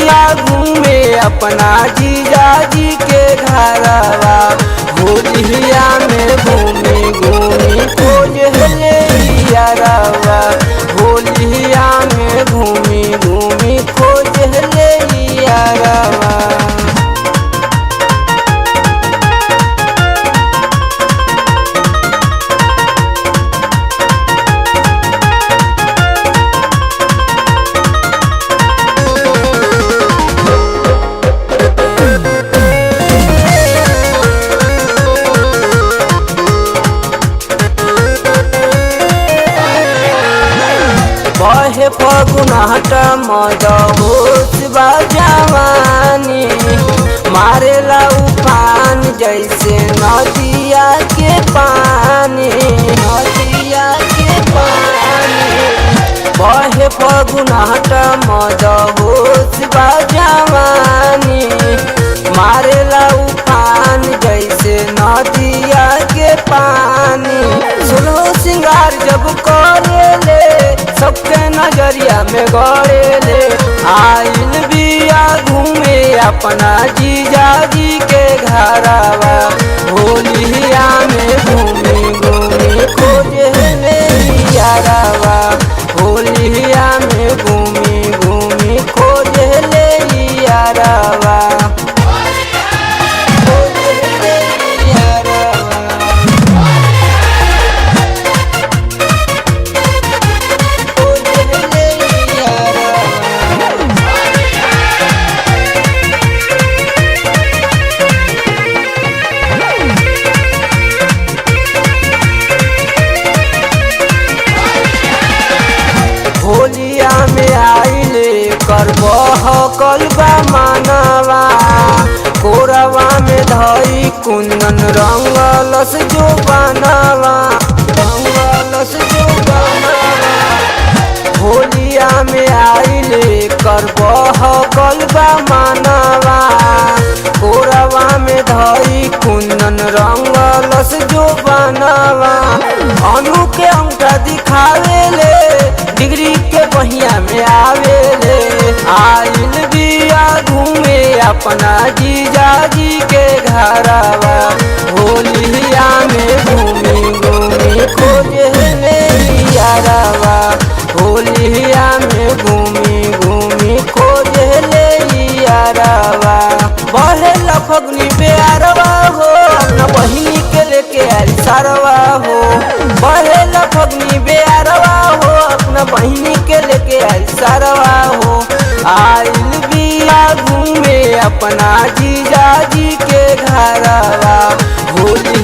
बिया घूमे अपना जीजा जी के घरवा। होलिया में घूमी घूमी खोज ले यारवा। होलिया में घूमी घूमी खोज ले यारवा। बहे फगुनाट मदहोश बा जवानी। मारेला उफान जैसे नदिया के पानी, नदिया के पानी। बहे फगुनाट मदहोश बा जवानी। मारेला उफान जैसे नदिया के पानी। सुनो सिंगार जब करेले सबके नजरिया में गड़ेले। आइल बिया घूमे अपना जीजा जी के घरवा। होलिया में घूमी घूमी खोजे ले यारवा। होलिया में घूमी घूमी खोजे ले यारवा। होलिया में आइले करबह कलबा मानवा। कोरवा में धई कुंदन रंगलस जो बनवा, रंगलस जो बनवा। होलिया में आइले करबह कलबा मानवा। कोरवा में धई कुंदन रंगलस जो बनवा। अनु के अंगूठा दिखावेले डिग्री के बहिया में आवेले। आइल बिया घूमे अपना जीजा जी के घरवा। होलिया में घूमी घूमी खोजे ले यारवा। होलिया में घूमी घूमी खोजे ले यारवा। बहेला फगुनी प्यारवा हो अपना बहिनी के लेके आइल सरवा हो। बहेला फगुनी प्यारवा हो अपना बहिनी के लेके आइल सरवा हो। आइल बिया घूमे अपना जीजा जी के घरवा। होली